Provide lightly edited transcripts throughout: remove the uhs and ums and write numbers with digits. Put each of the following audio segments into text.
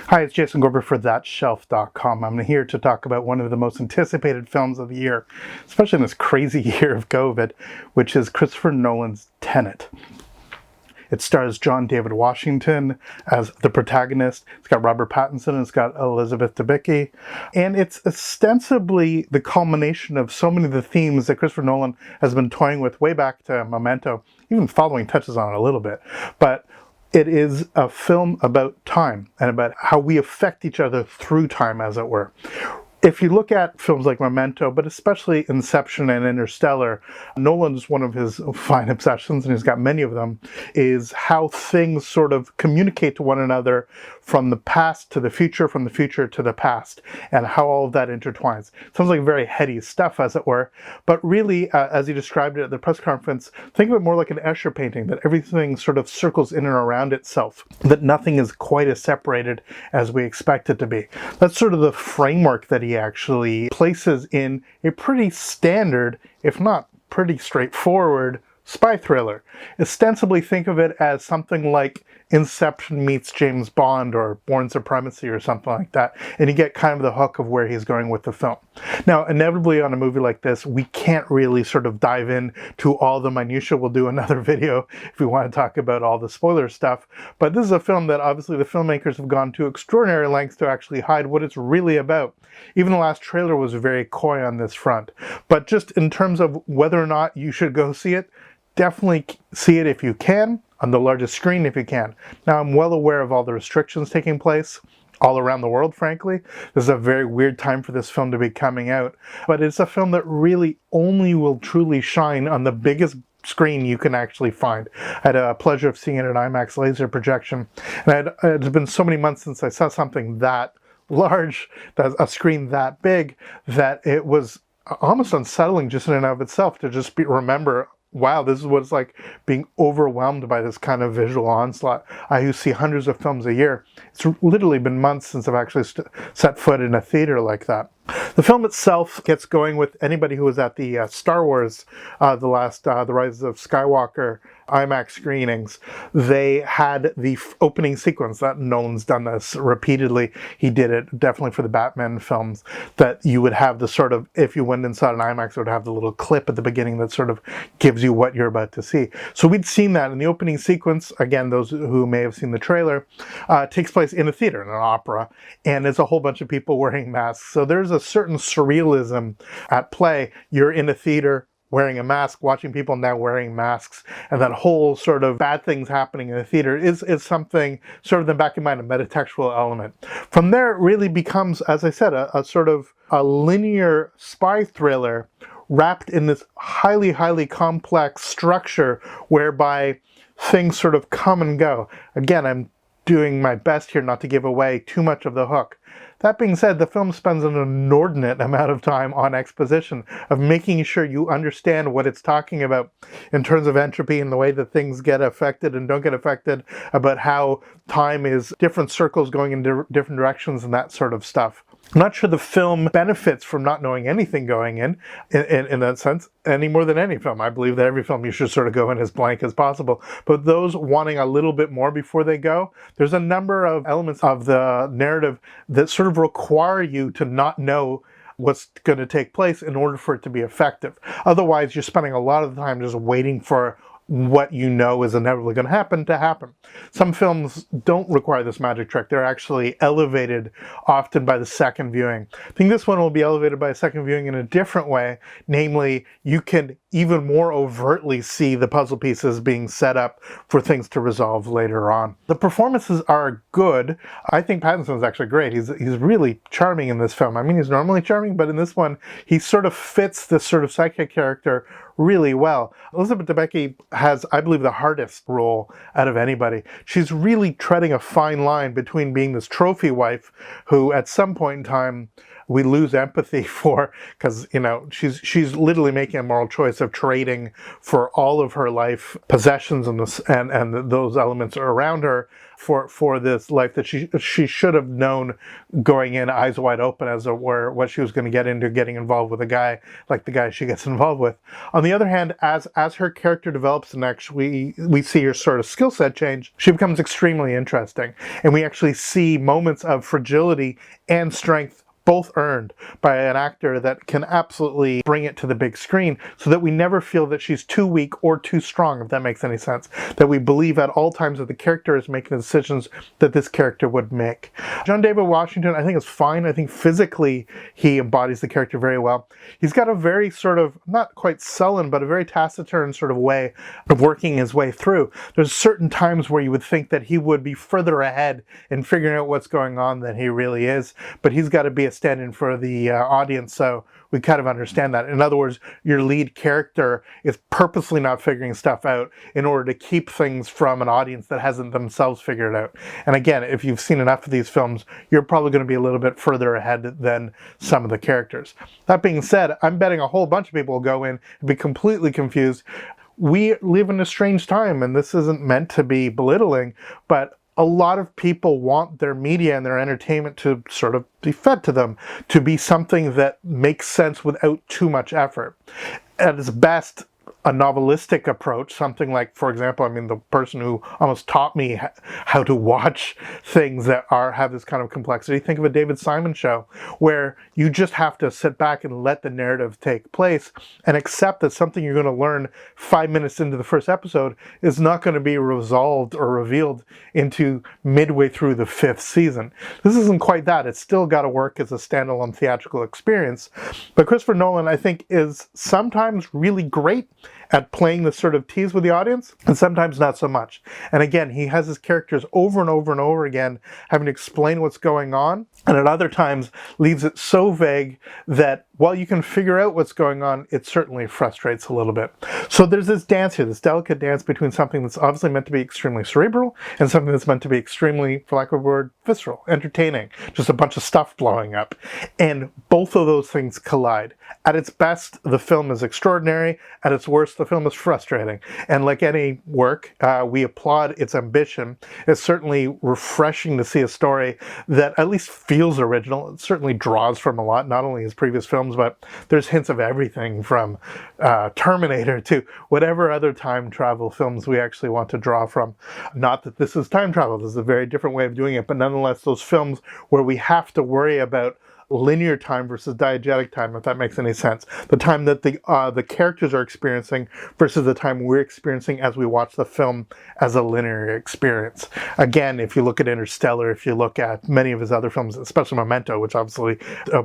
Hi, it's Jason Gorber for ThatShelf.com. I'm here to talk about one of the most anticipated films of the year, especially in this crazy year of COVID, which is Christopher Nolan's Tenet. It stars John David Washington as the protagonist. It's got Robert Pattinson and it's got Elizabeth Debicki. And it's ostensibly the culmination of so many of the themes that Christopher Nolan has been toying with way back to Memento, even following touches on it a little bit. But it is a film about time and about how we affect each other through time, as it were. If you look at films like Memento, but especially Inception and Interstellar, Nolan's one of his fine obsessions, and he's got many of them, is how things sort of communicate to one another from the past to the future, from the future to the past, and how all of that intertwines. Sounds like very heady stuff, as it were, but really, as he described it at the press conference, think of it more like an Escher painting, that everything sort of circles in and around itself, that nothing is quite as separated as we expect it to be. That's sort of the framework that he actually places in a pretty standard, if not pretty straightforward, spy thriller. Ostensibly think of it as something like Inception meets James Bond or Bourne Supremacy or something like that, and you get kind of the hook of where he's going with the film. Now, inevitably on a movie like this, we can't really sort of dive in to all the minutiae. We'll do another video if we want to talk about all the spoiler stuff, but this is a film that obviously the filmmakers have gone to extraordinary lengths to actually hide what it's really about. Even the last trailer was very coy on this front. But just in terms of whether or not you should go see it, definitely see it if you can, on the largest screen if you can. Now, I'm well aware of all the restrictions taking place all around the world, frankly. This is a very weird time for this film to be coming out, but it's a film that really only will truly shine on the biggest screen you can actually find. I had a pleasure of seeing it at IMAX laser projection, and it's been so many months since I saw something that large, a screen that big, that it was almost unsettling just in and of itself to just remember, wow, this is what it's like being overwhelmed by this kind of visual onslaught. I used to see hundreds of films a year. It's literally been months since I've actually set foot in a theater like that. The film itself gets going with anybody who was at the Star Wars, The Rise of Skywalker IMAX screenings. They had the opening sequence that Nolan's done this repeatedly. He did it definitely for the Batman films, that you would have the sort of, if you went inside an IMAX, it would have the little clip at the beginning that sort of gives you what you're about to see. So we'd seen that in the opening sequence. Again, those who may have seen the trailer, takes place in a theater, in an opera, and it's a whole bunch of people wearing masks. So there's a certain surrealism at play. You're in a theater wearing a mask, watching people now wearing masks, and that whole sort of bad things happening in the theater is something sort of in the back of mind, a metatextual element. From there, it really becomes, as I said, a sort of a linear spy thriller wrapped in this highly, highly complex structure whereby things sort of come and go. Again, I'm doing my best here not to give away too much of the hook. That being said, the film spends an inordinate amount of time on exposition, of making sure you understand what it's talking about in terms of entropy and the way that things get affected and don't get affected, about how time is different circles going in different directions and that sort of stuff. I'm not sure the film benefits from not knowing anything going in that sense, any more than any film. I believe that every film you should sort of go in as blank as possible. But those wanting a little bit more before they go, there's a number of elements of the narrative that sort of require you to not know what's going to take place in order for it to be effective. Otherwise, you're spending a lot of the time just waiting for what you know is inevitably going to happen. Some films don't require this magic trick. They're actually elevated often by the second viewing. I think this one will be elevated by a second viewing in a different way. Namely, you can even more overtly see the puzzle pieces being set up for things to resolve later on. The performances are good. I think Pattinson is actually great. He's really charming in this film. I mean, he's normally charming, but in this one, he sort of fits this sort of psychic character really well. Elizabeth Debicki has, I believe, the hardest role out of anybody. She's really treading a fine line between being this trophy wife who at some point in time we lose empathy for, because, you know, she's literally making a moral choice of trading for all of her life possessions and those elements around her for this life that she should have known going in eyes wide open, as it were, what she was going to get into, getting involved with a guy like the guy she gets involved with. On the other hand, as her character develops and actually we see her sort of skill set change, she becomes extremely interesting, and we actually see moments of fragility and strength both earned by an actor that can absolutely bring it to the big screen, so that we never feel that she's too weak or too strong, if that makes any sense. That we believe at all times that the character is making the decisions that this character would make. John David Washington, I think, is fine. I think physically he embodies the character very well. He's got a very sort of, not quite sullen, but a very taciturn sort of way of working his way through. There's certain times where you would think that he would be further ahead in figuring out what's going on than he really is, but he's got to be a stand-in for the audience, so we kind of understand that. In other words, your lead character is purposely not figuring stuff out in order to keep things from an audience that hasn't themselves figured it out. And again, if you've seen enough of these films, you're probably going to be a little bit further ahead than some of the characters. That being said, I'm betting a whole bunch of people will go in and be completely confused. We live in a strange time, and this isn't meant to be belittling, but a lot of people want their media and their entertainment to sort of be fed to them, to be something that makes sense without too much effort. At its best, a novelistic approach, something like, for example, I mean, the person who almost taught me how to watch things that have this kind of complexity, think of a David Simon show, where you just have to sit back and let the narrative take place and accept that something you're going to learn 5 minutes into the first episode is not going to be resolved or revealed into midway through the 5th season. This isn't quite that. It's still got to work as a standalone theatrical experience. But Christopher Nolan, I think, is sometimes really great at playing the sort of tease with the audience, and sometimes not so much. And again, he has his characters over and over and over again having to explain what's going on, and at other times leaves it so vague that while you can figure out what's going on, it certainly frustrates a little bit. So there's this dance here, this delicate dance between something that's obviously meant to be extremely cerebral and something that's meant to be extremely, for lack of a word, visceral, entertaining, just a bunch of stuff blowing up. And both of those things collide. At its best, the film is extraordinary. At its worst, the film is frustrating. And like any work, we applaud its ambition. It's certainly refreshing to see a story that at least feels original. It certainly draws from a lot, not only his previous films, but there's hints of everything from Terminator to whatever other time travel films we actually want to draw from. Not that this is time travel, this is a very different way of doing it, but nonetheless, those films where we have to worry about linear time versus diegetic time, if that makes any sense. The time that the characters are experiencing versus the time we're experiencing as we watch the film as a linear experience. Again, if you look at Interstellar, if you look at many of his other films, especially Memento, which obviously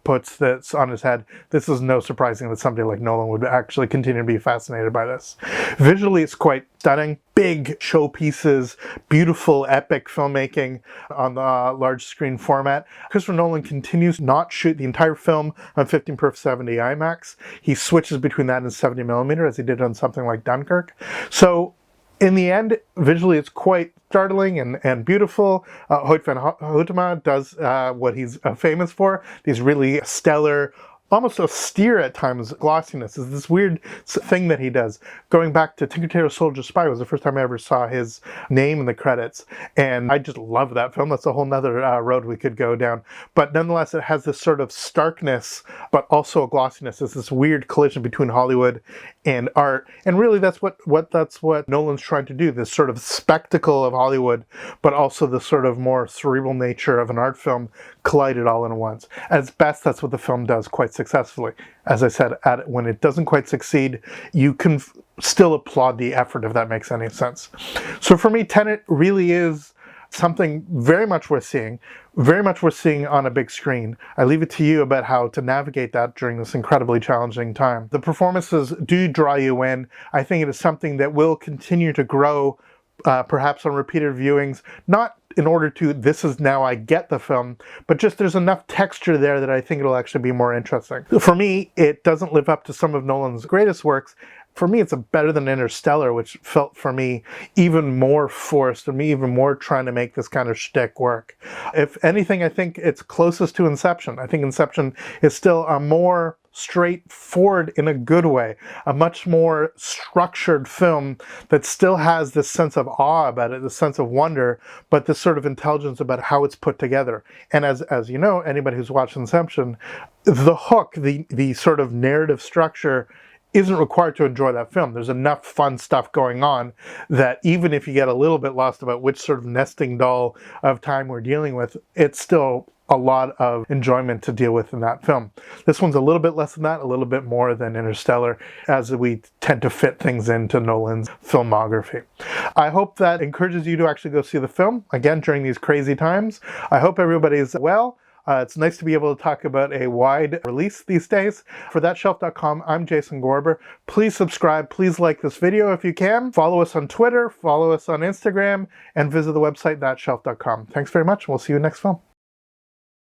puts this on his head, this is no surprising that somebody like Nolan would actually continue to be fascinated by this. Visually, it's quite stunning. Big showpieces, beautiful, epic filmmaking on the large screen format. Christopher Nolan continues not shoot the entire film on 15x 70 IMAX. He switches between that and 70mm, as he did on something like Dunkirk. So in the end, visually, it's quite startling and beautiful. Hoyt van Hoytema does what he's famous for, these really stellar, almost austere at times glossiness. Is this weird thing that he does. Going back to Tinker Tailor Soldier Spy was the first time I ever saw his name in the credits, and I just love that film. That's a whole nother road we could go down. But nonetheless, it has this sort of starkness, but also a glossiness. It's this weird collision between Hollywood and art, and really that's what Nolan's trying to do. This sort of spectacle of Hollywood, but also the sort of more cerebral nature of an art film collided all in once. At its best, that's what the film does quite successfully. As I said, when it doesn't quite succeed, you can still applaud the effort, if that makes any sense. So for me, Tenet really is something very much worth seeing on a big screen. I leave it to you about how to navigate that during this incredibly challenging time. The performances do draw you in. I think it is something that will continue to grow, perhaps on repeated viewings, not in order to, this is now I get the film, but just there's enough texture there that I think it'll actually be more interesting. For me, it doesn't live up to some of Nolan's greatest works. for me, it's better than Interstellar, which felt for me even more forced, and me even more trying to make this kind of shtick work. If anything, I think it's closest to Inception. I think Inception is still a more straightforward, in a good way, a much more structured film that still has this sense of awe about it, this sense of wonder, but this sort of intelligence about how it's put together. And as you know, anybody who's watched Inception, the hook, the sort of narrative structure isn't required to enjoy that film. There's enough fun stuff going on that even if you get a little bit lost about which sort of nesting doll of time we're dealing with, it's still a lot of enjoyment to deal with in that film. This one's a little bit less than that, a little bit more than Interstellar, as we tend to fit things into Nolan's filmography. I hope that encourages you to actually go see the film, again, during these crazy times. I hope everybody's well. It's nice to be able to talk about a wide release these days. For thatshelf.com, I'm Jason Gorber. Please subscribe. Please like this video if you can. Follow us on Twitter, follow us on Instagram, and visit the website thatshelf.com. Thanks very much. We'll see you next film.